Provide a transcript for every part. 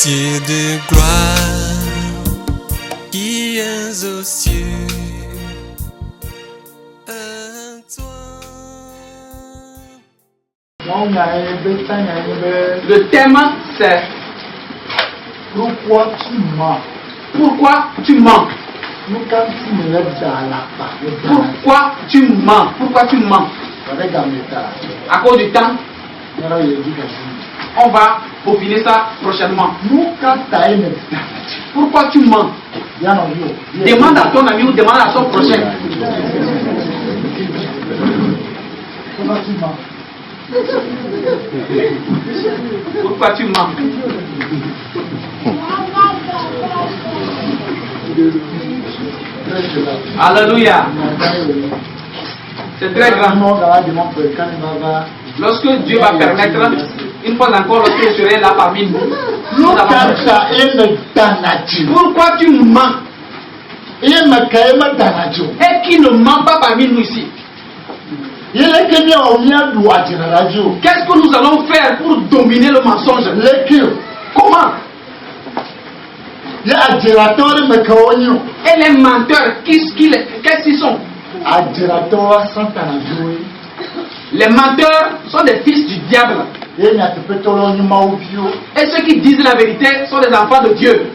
Dieu de gloire qui es aux cieux, à toi. Le thème c'est pourquoi tu mens? pourquoi tu mens. Pourquoi tu mens? Pourquoi tu mens? À cause du temps, on va peaufiner ça prochainement. Pourquoi tu mens? Demande à ton ami ou demande à ton prochain. Pourquoi tu mens? Alléluia. C'est très grand. Lorsque Dieu va permettre, une fois encore, lorsque je serai là parmi nous, pourquoi tu mens? Et qui ne ment pas parmi nous ici? Qu'est-ce que nous allons faire pour dominer le mensonge? Comment? Et les menteurs, qu'est-ce qu'ils sont? Les menteurs sont des fils du diable. Et ceux qui disent la vérité sont des enfants de Dieu.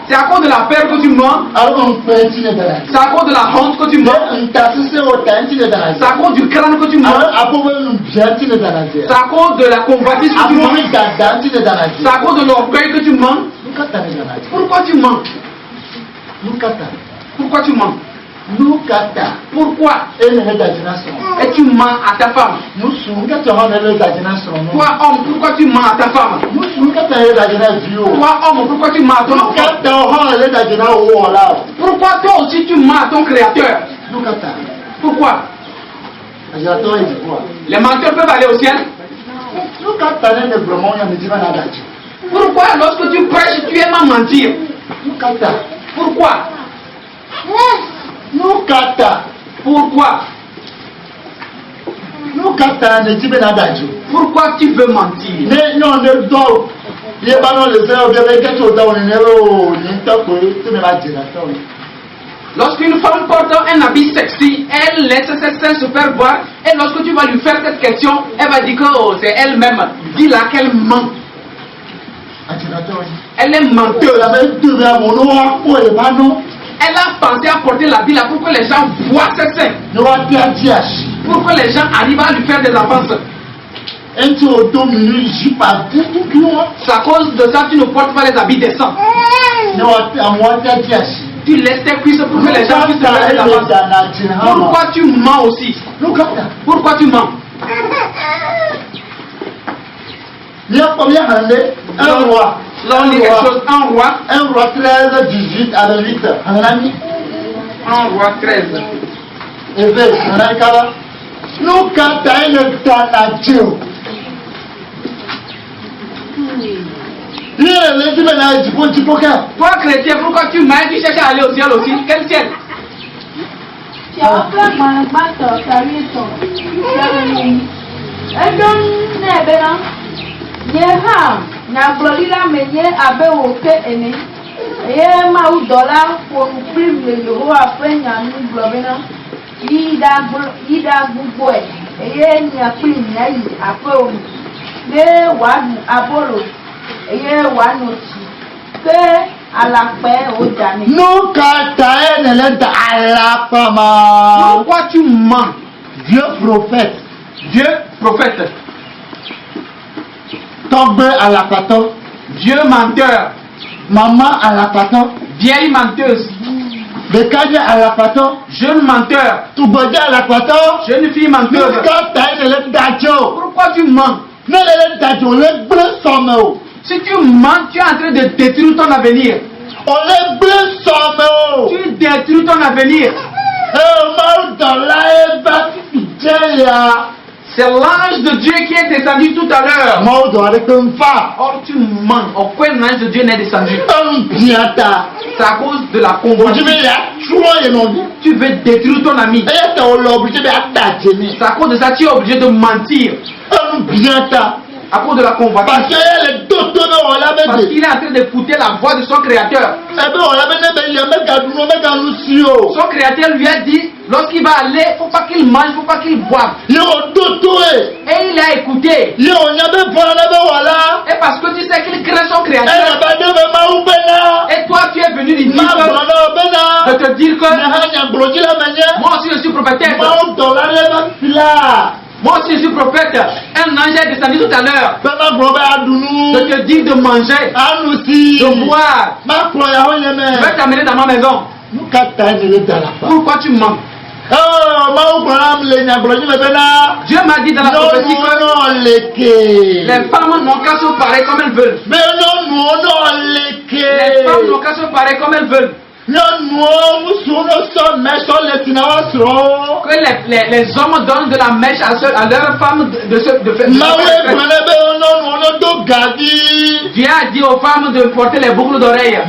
C'est à cause de la peur que tu mens. C'est à cause de la honte que tu mens. C'est à cause du crâne que tu mens. C'est à cause de la convoitise que tu mens. C'est à cause de l'orgueil que tu mens. Pourquoi tu mens? Pourquoi tu mens? Pourquoi? Et tu mens à ta femme. Toi homme, pourquoi tu mens à ta femme? Toi homme, pourquoi tu mens à ton enfant? Pourquoi toi aussi tu mens à ton créateur? Pourquoi? Les menteurs peuvent aller au ciel. Pourquoi lorsque tu prêches tu aimes à mentir? Pourquoi? Pourquoi? Pourquoi tu veux mentir? Lorsqu'une femme porte un habit sexy, elle laisse ses seins se faire voir. Et lorsque tu vas lui faire cette question, elle va dire que c'est elle-même. Dis-la qu'elle ment. Elle est menteuse. Elle a pensé à porter l'habit là pour que les gens voient ses seins. Pour que les gens arrivent à lui faire des avances. C'est à cause de ça que tu ne portes pas les habits décents. Tu laisses tes cuisses pour que les gens puissent faire des avances. Pourquoi tu mens aussi? Pourquoi tu mens? Un roi. Là on lit quelque chose. Un roi 13, 18 à 8. Un roi 13. Toi chrétien, pourquoi tu mens? Tu cherches à aller au ciel aussi? Quel ciel? Nyagblɔɖila menye abe wòke ene eye mawudɔla ƒo nu kplim le Yehowa ƒe nyanu gblɔ bena yi ɖagbugbɔe eye nya kpli miayi aƒewo ne wòaɖu abolo eye wòano tsi ke alakpɛ wòdane. Pourquoi tu mens? Dieu prophète. Togbe alapato. Dieu menteur. Maman alapato. Vieille menteuse. Bekadje alapato. Jeune menteur. Tubodje alapato. Jeune fille menteuse. Pourquoi tu mens? Si tu mens, tu es en train de détruire ton avenir. Tu détruis ton avenir. C'est l'ange de Dieu qui est descendu tout à l'heure. Or tu mens. Pourquoi l'ange de Dieu n'est descendu? C'est à cause de la convoitise. Tu veux détruire ton ami. C'est à cause de ça que tu es obligé de mentir. À cause de la convoitise. Parce qu'il est en train d'écouter la voix de son créateur. Son créateur lui a dit, lorsqu'il va aller, il ne faut pas qu'il mange, il ne faut pas qu'il boive. Et il a écouté. Et parce que tu sais qu'il craint son créateur. Et toi, tu es venu lui dire de te dire que moi aussi je suis prophète. Moi aussi je suis prophète. Un ange est descendu tout à l'heure de te dire de manger, de boire. Je vais t'amener dans ma maison. Pourquoi tu mens? Dieu m'a dit dans la prophétie que les femmes n'ont qu'à se parer comme elles veulent. Les femmes n'ont qu'à se parer comme elles veulent. Que les hommes donnent de la mèche à leurs femmes de faire. Viens dire aux femmes de porter les boucles d'oreilles.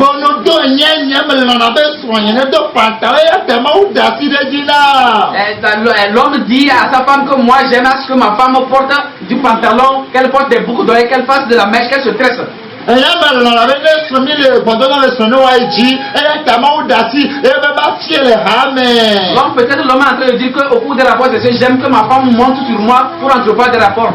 L'homme dit à sa femme que moi j'aime à ce que ma femme porte du pantalon, qu'elle porte des boucles d'oreilles, qu'elle fasse de la mèche, qu'elle se tresse. L'homme peut-être l'homme est en train de dire qu'au cours des rapports, j'aime que ma femme monte sur moi pour entreprendre des rapports.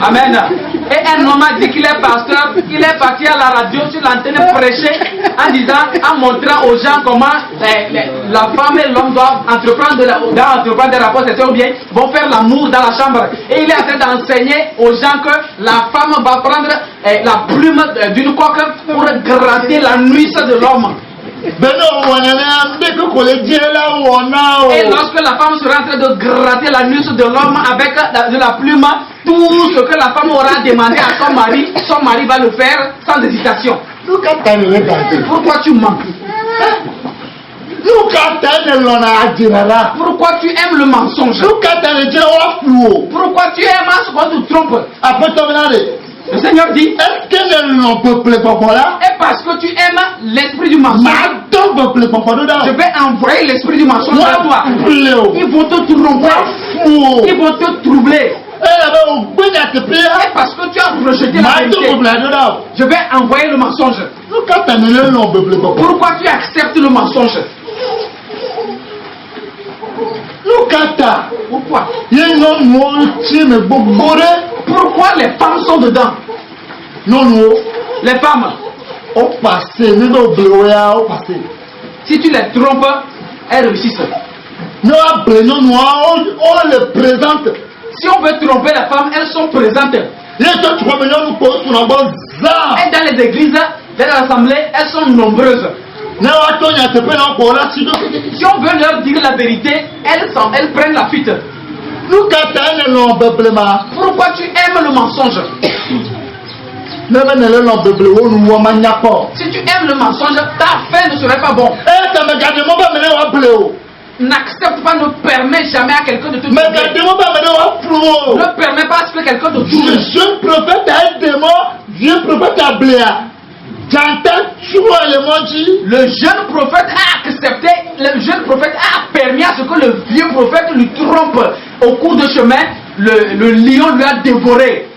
Amen. Et un homme a dit qu'il est pasteur, qu'il est parti à la radio sur l'antenne prêcher en disant, en montrant aux gens comment la femme et l'homme doivent entreprendre des rapports sexuels ou bien vont faire l'amour dans la chambre. Et il est en train d'enseigner aux gens que la femme va prendre la plume d'une coque pour gratter la nuisse de l'homme. Et lorsque la femme sera en train de gratter la nuisse de l'homme avec de la plume, tout ce que la femme aura demandé à son mari va le faire sans hésitation. Pourquoi tu mens? Pourquoi tu aimes le mensonge? Pourquoi tu aimes ce qu'on te trompe? Le Seigneur dit, et parce que tu aimes l'esprit du mensonge, je vais envoyer l'esprit du mensonge à toi. Ils vont te tromper, ils vont te troubler. Et parce que tu as rejeté la vérité, je vais envoyer le mensonge. Pourquoi tu acceptes le mensonge? Pourquoi? Pourquoi les femmes sont dedans? Les femmes au passé. Si tu les trompes, elles réussissent. On les présente. Si on veut tromper les femmes, elles sont présentes. Et dans les églises, dans l'assemblée, elles sont nombreuses. Si on veut leur dire la vérité, elles prennent la fuite. Pourquoi tu aimes le mensonge? Si tu aimes le mensonge, ta fin ne serait pas bon. N'accepte pas, ne permets jamais à quelqu'un de te tromper. Ne permets pas à ce que quelqu'un te trompe. Le jeune prophète a un démon, vieux prophète a bléa. Le jeune prophète a accepté, le jeune prophète a permis à ce que le vieux prophète lui trompe. Au cours de chemin, le lion lui a dévoré.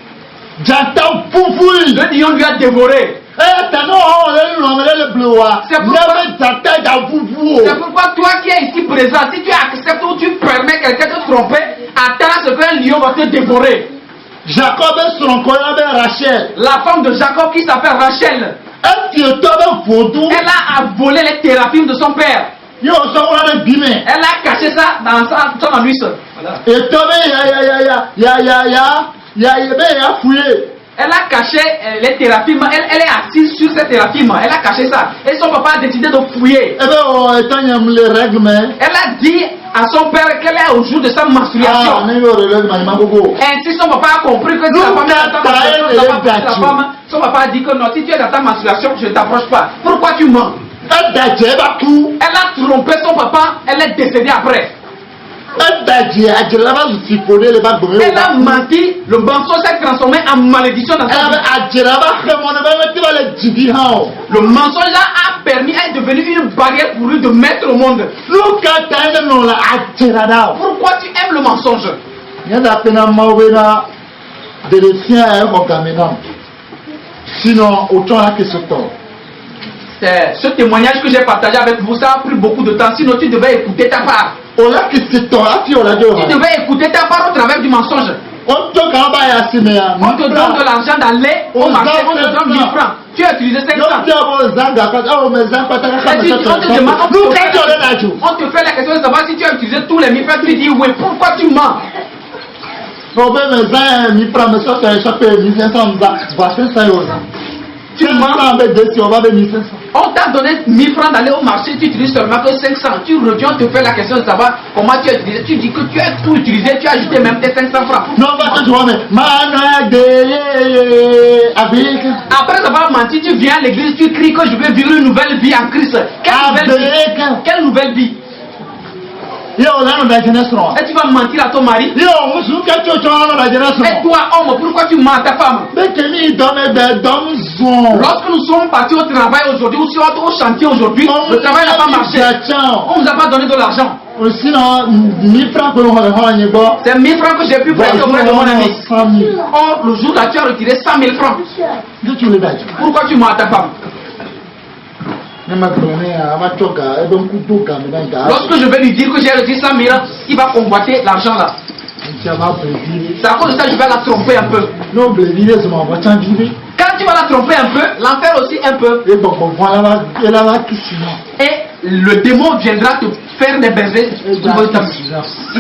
Le lion lui a dévoré. C'est pourquoi toi qui es ici présent, si tu acceptes ou tu permets quelqu'un de te tromper, attends ce qu'un lion va te dévorer. Jacob Rachel. La femme de Jacob qui s'appelle Rachel. Elle a volé les téraphimes de son père. Elle a caché ça dans son anus. Elle a caché les téraphimes. Elle est assise sur ces téraphimes. Elle a caché ça. Et son papa a décidé de fouiller. Elle a dit à son père qu'elle est au jour de sa menstruation. Ainsi son papa a compris que si la femme, son papa a dit que non, si tu es dans ta menstruation, je ne t'approche pas. Pourquoi tu mens? Elle a trompé son papa. Elle est décédée après. Elle a menti, le mensonge s'est transformé en malédiction dans sa vie. Le mensonge a permis, est devenu une barrière pour lui de mettre au monde. Pourquoi tu aimes le mensonge? Sinon, autant là que ce temps. C'est ce témoignage que j'ai partagé avec vous, ça a pris beaucoup de temps. Sinon, tu devais écouter ta part. Tu devais écouter ta part au travers du mensonge. On te donne de l'argent d'aller au marché, on te donne 1000 francs. Tu as utilisé 500. On te fait la question de savoir si tu as utilisé tous les 1000 francs. Tu dis oui, pourquoi tu mens? Tu mens. On t'a donné 1000 francs d'aller au marché, tu utilises seulement que 500. Tu reviens, on te fait la question de savoir comment tu as utilisé. Tu dis que tu as tout utilisé, tu as ajouté même tes 500 francs. Après avoir menti, tu viens à l'église, tu cries que je veux vivre une nouvelle vie en Christ. Quelle nouvelle vie? Et tu vas mentir à ton mari. Et toi, homme, pourquoi tu mens à ta femme? Lorsque nous sommes partis au travail aujourd'hui, ou au chantier aujourd'hui, le travail n'a pas marché. On ne nous a pas donné de l'argent. C'est 1000 francs que j'ai pu prêter auprès de mon ami. Or, le jour là, tu as retiré 100 000 francs. Pourquoi tu mens à ta femme? Lorsque je vais lui dire que j'ai retiré 100 000, il va convoiter l'argent là. C'est à cause de ça que je vais la tromper un peu. Quand tu vas la tromper un peu, l'enfer aussi un peu. Et le démon viendra te faire des baisers. Il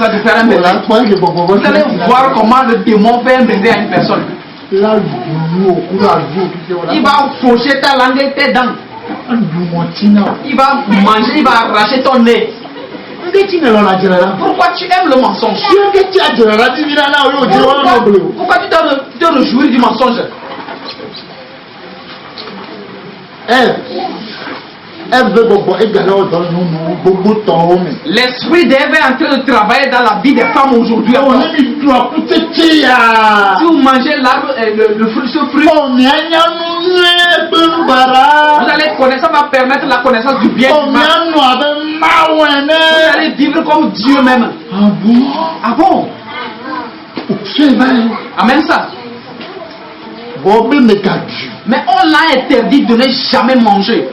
va te faire un baiser. Vous allez voir comment le démon fait un baiser à une personne. Il va faucher ta langue et tes dents. Il va manger, il va arracher ton nez. Pourquoi tu aimes le mensonge? Pourquoi tu te réjouis du mensonge? L'esprit d'Ève est en train de travailler dans la vie des femmes aujourd'hui. Si vous mangez l'arbre, le fruit, ce fruit, vous allez connaître, ça va permettre la connaissance du bien et du mal. Vous allez vivre comme Dieu même. Ah bon? Amen ça. Mais on l'a interdit de ne jamais manger.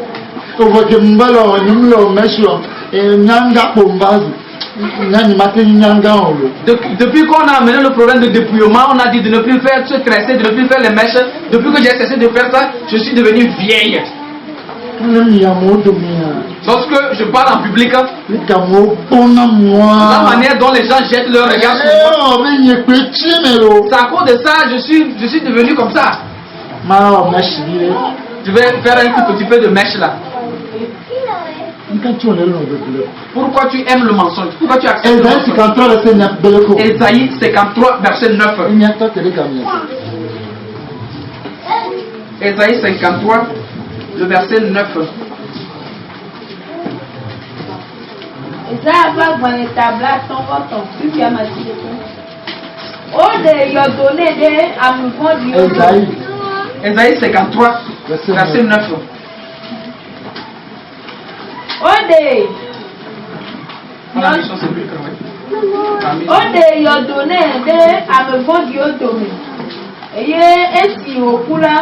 Depuis qu'on a amené le problème de dépouillement, on a dit de ne plus faire se tresser, de ne plus faire les mèches. Depuis que j'ai cessé de faire ça, je suis devenu vieille. Lorsque je parle en public, la manière dont les gens jettent leur regard sur moi, c'est à cause de ça je suis devenu comme ça. Je vais faire un tout petit peu de mèche là. Pourquoi tu aimes le mensonge? Pourquoi tu acceptes le mensonge? Ésaïe 53, verset 9. Ésaïe 53, le verset 9. Ésaïe 53, verset 9. Ode yodone de amevondi odome. Eye esi okula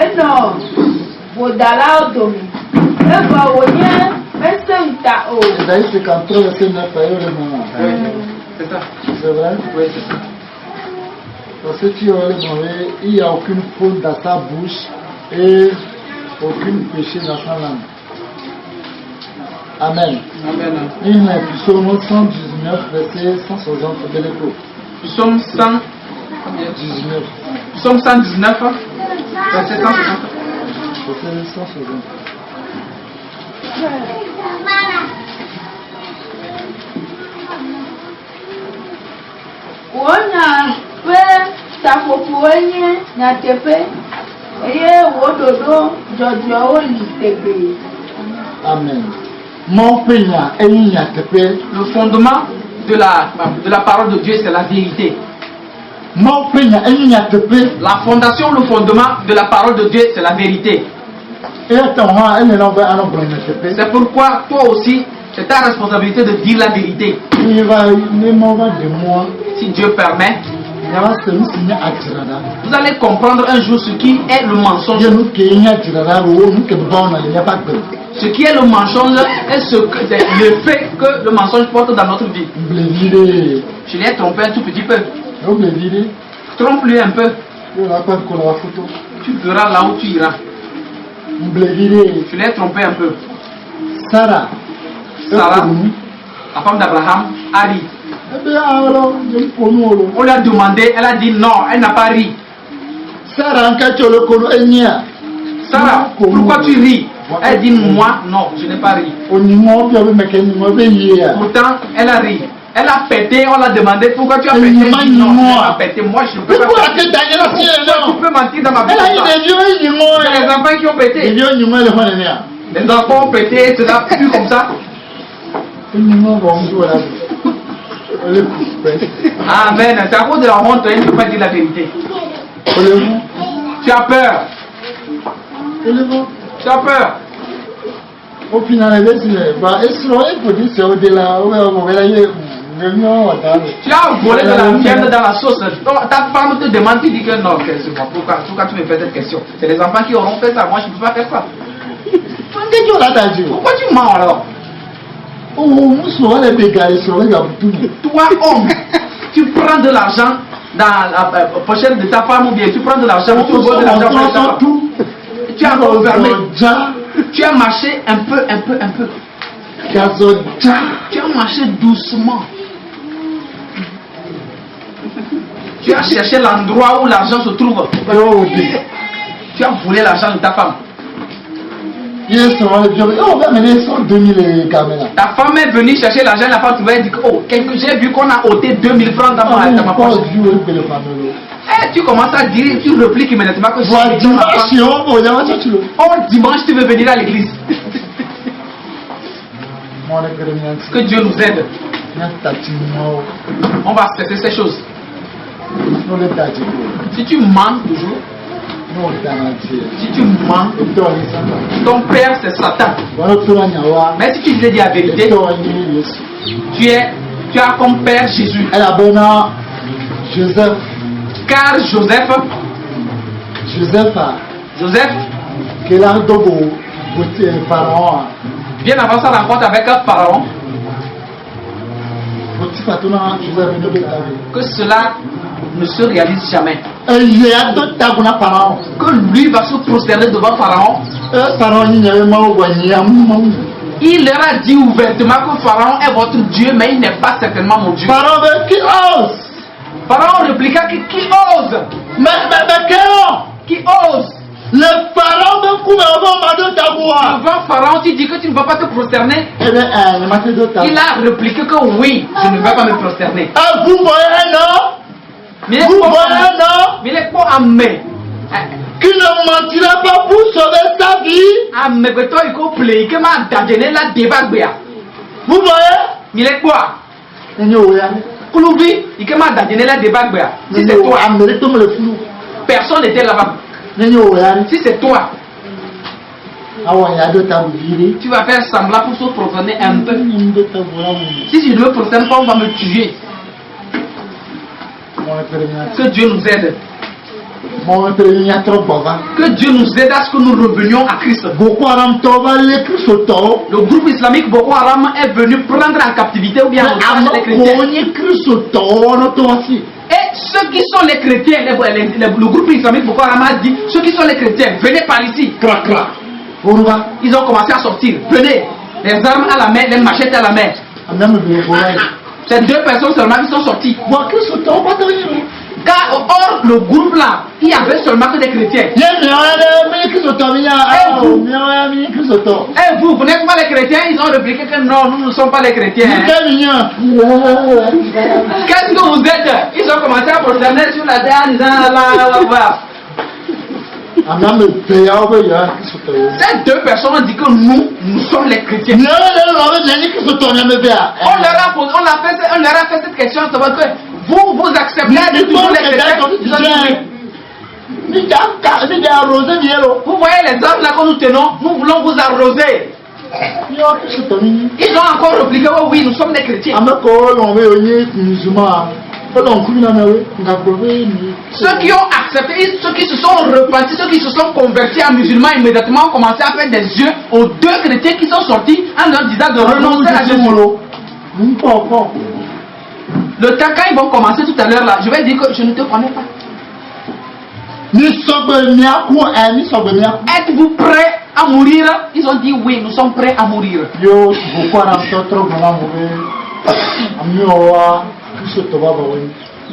eno bodala odome. Eba wonye mesenta o. Ésaïe 53 verset 9. C'est ça. C'est vrai? Oui, c'est ça. Parce que tu aurais demandé, il n'y a aucune faute dans sa bouche et aucun péché dans sa langue. Amen. Amen. Psaume 119, verset 160 de l'écho. Psaume 119. Psaume 119, verset 160. Verset 160. Wona pe tafofuenye nyatepe eye wododo jojo oli tebe. Amen. Mon peignard et le fondement de la parole de Dieu, c'est la vérité. La fondation, le fondement de la parole de Dieu, c'est la vérité. C'est pourquoi toi aussi, c'est ta responsabilité de dire la vérité. Si Dieu permet, vous allez comprendre un jour ce qui est le mensonge. Ce qui est le mensonge est le fait que le mensonge porte dans notre vie. Je l'ai trompé un tout petit peu. Trompe-lui un peu. Tu verras là où tu iras. Je l'ai trompé un peu. Sarah, la femme d'Abraham, a ri. On lui a demandé, elle a dit non, elle n'a pas ri. Sarah, pourquoi tu ris? Elle dit moi, non, je n'ai pas ri. Pourtant, elle a ri. Elle a pété, on l'a demandé pourquoi tu as pété. Elle dit non, je n'ai pas pété. Moi, je ne peux pas péter. Tu peux mentir dans ma vie. C'est les enfants qui ont pété. Les enfants ont pété, et cela plus comme ça. Amen. C'est à cause de la honte, elle ne peut pas dire la vérité. Tu as peur. Tu as peur. Au final, tu as volé de la viande dans la sauce. Ta femme te demande, tu dis que non, c'est bon. Pourquoi tu me fais cette question? C'est les enfants qui auront fait ça. Moi, je ne peux pas faire ça. Pourquoi tu mens alors? Toi, homme, tu prends de l'argent dans la pochette de ta femme ou bien tu prends de l'argent, tu voles de l'argent pour ta femme. Tu as enfermé. Tu as marché un peu. Tu as marché doucement. Tu as cherché l'endroit où l'argent se trouve. Tu as volé l'argent de ta femme. Ta femme est venue chercher l'argent, elle n'a pas trouvé, elle dit oh, j'ai vu qu'on a ôté 2000 francs dans ma poche. Tu commences à dire, tu repliques immédiatement que dimanche tu veux venir à l'église. Que Dieu nous aide. On va cesser ces choses. Si tu mens toujours, si tu mens, ton père c'est Satan. Mais si tu disais la vérité, tu as comme père Jésus. Car Joseph, bien avant sa rencontre avec un pharaon, que cela ne se réalise jamais. Que lui va se prosterner devant Pharaon. Il leur a dit ouvertement que Pharaon est votre Dieu, mais il n'est pas certainement mon Dieu. Pharaon répliqua qui ose. Qui ose. Le pharaon devant Pharaon, tu dis que tu ne vas pas te prosterner. Il a répliqué que oui, je ne vais pas me prosterner. Vous voyez un homme? Mais il est quoi à me? Qui ne mentira pas pour sauver sa vie. Vous voyez? Il est quoi? Si c'est toi, personne n'était là-bas. Si c'est toi, tu vas faire semblant pour se prosterner un peu. Si je ne me prosterne pas, on va me tuer. Que Dieu nous aide. Que Dieu nous aide à ce que nous revenions à Christ. Le groupe islamique Boko Haram est venu prendre en captivité ou bien en otage les chrétiens. Et ceux qui sont les chrétiens, le groupe islamique Boko Haram a dit, ceux qui sont les chrétiens, venez par ici. Ils ont commencé à sortir. Venez, les armes à la main, les machettes à la main. C'est 2 personnes seulement qui sont sorties. Car or, le groupe là, il y avait seulement que des chrétiens. Et vous n'êtes pas les chrétiens? Ils ont répliqué que non, nous ne sommes pas les chrétiens. Qu'est-ce que vous êtes? Ils ont commencé à prosterner sur la terre en disant là. Ces deux personnes ont dit que nous sommes les chrétiens. On leur a fait cette question, savoir que vous acceptez toujours les chrétiens. Vous voyez les armes là que nous tenons, nous voulons vous arroser. Ils ont encore répliqué, oh oui, nous sommes des chrétiens. Ceux qui ont accepté, ceux qui se sont repentis, ceux qui se sont convertis en musulmans, immédiatement ont commencé à faire des yeux aux deux chrétiens qui sont sortis en leur disant de renoncer à Jésus. Le temps quand ils vont commencer tout à l'heure là, je vais dire que je ne te connais pas. Êtes-vous prêts à mourir? Ils ont dit oui, nous sommes prêts à mourir.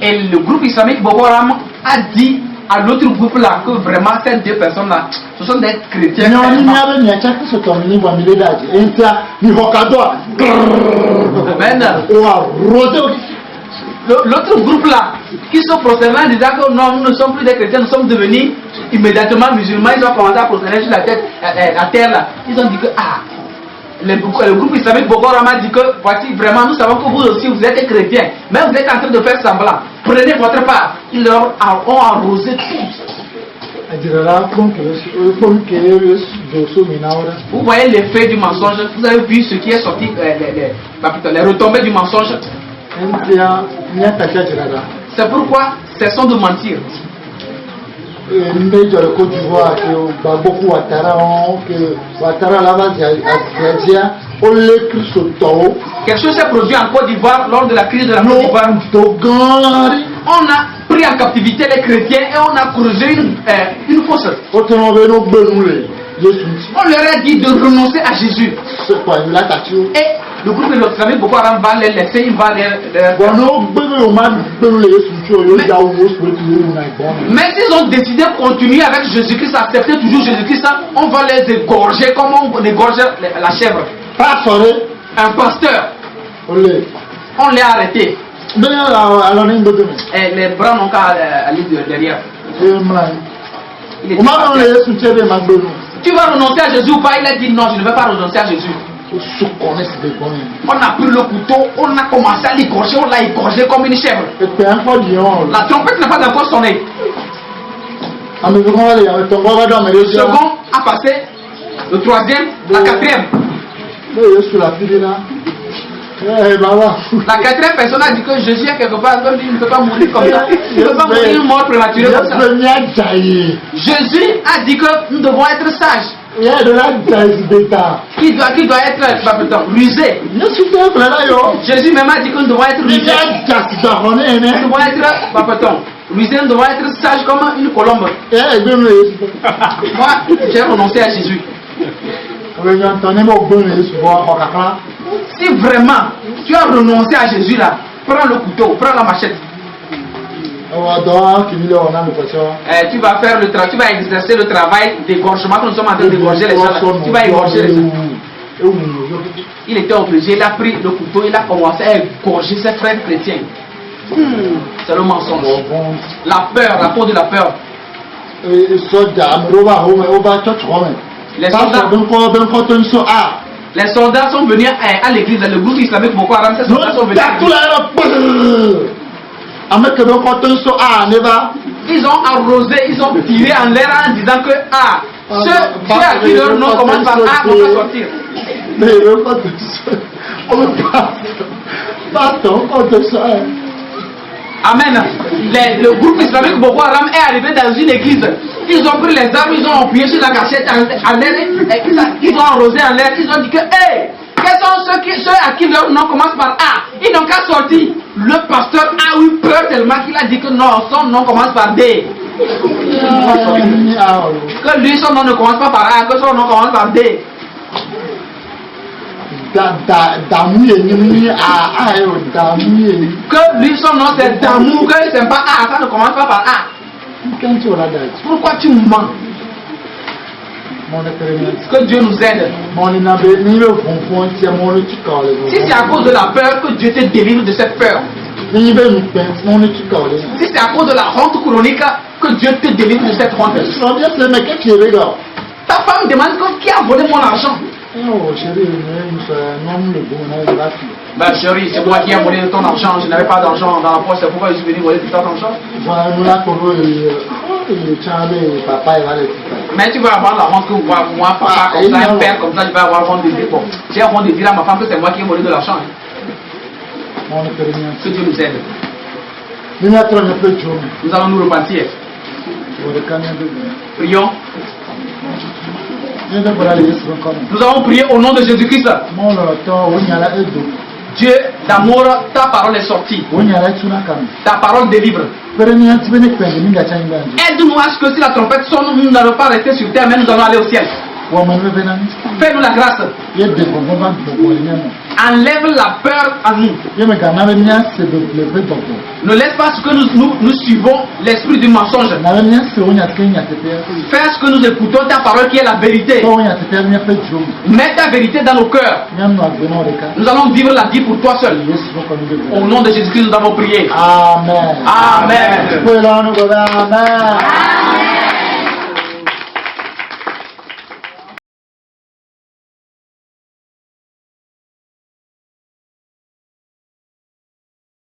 Et le groupe islamique Boko Haram a dit à l'autre groupe là que vraiment ces deux personnes là, ce sont des chrétiens. L'autre groupe là, qui sont prosternés en disant que non, nous ne sommes plus des chrétiens, nous sommes devenus immédiatement musulmans, ils ont commencé à prosterner sur la tête, à terre là. Ils ont dit que le groupe islamique Boko Haram a dit que voici vraiment nous savons que vous aussi vous êtes chrétiens, mais vous êtes en train de faire semblant. Prenez votre part. Ils leur ont arrosé tous. Vous voyez l'effet du mensonge. Vous avez vu ce qui est sorti, les retombées du mensonge. C'est pourquoi cessons de mentir. Quelque chose s'est produit en Côte d'Ivoire lors de la crise de la Côte d'Ivoire. On a pris en captivité les chrétiens et on a creusé une fosse. On leur a dit de renoncer à Jésus. Et le groupe de l'Islamique Boko Haram va les laisser, il va les... Mais s'ils ont décidé de continuer avec Jésus-Christ, accepter toujours Jésus-Christ, on va les égorger comme on égorge la chèvre. Un pasteur, on l'a arrêté. Et les bras n'ont qu'à aller derrière. Tu vas renoncer à Jésus ou pas? Il a dit non, je ne vais pas renoncer à Jésus. On a pris le couteau, on a commencé à l'égorger, on l'a égorgé comme une chèvre. La trompette n'a pas encore sonné. Le second a passé, le troisième, la quatrième. La quatrième personne a dit que Jésus est quelque part, il ne peut pas mourir comme ça. Il ne peut pas mourir une mort prématurée comme ça. Jésus a dit que nous devons être sages. Qui doit être rusé. Jésus même a dit que nous devons être rusés. Nous devons être rusés, nous devons être sages comme une colombe. Moi, j'ai renoncé à Jésus. Si vraiment tu as renoncé à Jésus là, prends le couteau, prends la machette. Tu vas faire le travail, tu vas exercer le travail d'égorgement que nous sommes en train d'égorger les gens. Tu vas égorger les gens. Il était obligé, il a pris le couteau, il a commencé à égorger ses frères chrétiens. C'est le mensonge. La peur, la peau de la peur. Les soldats sont venus à l'église, le groupe islamique Boko Haram, ces soldats sont venus à l'église. Ils ont arrosé, ils ont tiré en l'air en disant que ceux à qui leur nom commence par A vont pas sortir. Amen. Le groupe islamique Boko Haram est arrivé dans une église. Ils ont pris les armes, ils ont appuyé sur la gâchette en l'air, ils ont arrosé en l'air, ils ont dit que quels sont ceux à qui leur nom commence par A? Ils n'ont qu'à sortir. Le pasteur a eu peur tellement qu'il a dit que non, son nom commence par D. Que lui, son nom ne commence pas par A, que son nom commence par D. Que lui, son nom c'est d'amour, que c'est pas A, ça ne commence pas par A. Pourquoi tu mens? Que Dieu nous aide. Si c'est à cause de la peur que Dieu te délivre de cette peur. Si c'est à cause de la honte chronique que Dieu te délivre de cette honte. Ta femme demande qui a volé mon argent. Oh chérie, Bah chérie, c'est moi qui ai volé ton argent. Je n'avais pas d'argent dans la poche. C'est pourquoi je suis venu voler tout ton argent. Mais tu vas avoir la honte que moi, papa, comme ça, un père comme ça, je vais avoir honte de dire. Bon, j'ai honte de dire à ma femme que c'est moi qui ai volé de l'argent. Que Dieu nous aide. Nous allons nous repentir. Prions. Nous allons prier au nom de Jésus-Christ. Dieu d'amour, ta parole est sortie. Ta parole délivre. Aide-nous à ce que si la trompette sonne, nous n'allons pas rester sur terre, mais nous allons aller au ciel. Fais-nous la grâce. Enlève la peur en nous. Ne laisse pas ce que nous suivons l'esprit du mensonge. Fais ce que nous écoutons ta parole qui est la vérité. Mets ta vérité dans nos cœurs. Nous allons vivre la vie pour toi seul. Au nom de Jésus-Christ, nous avons prié. Amen. Amen. Amen.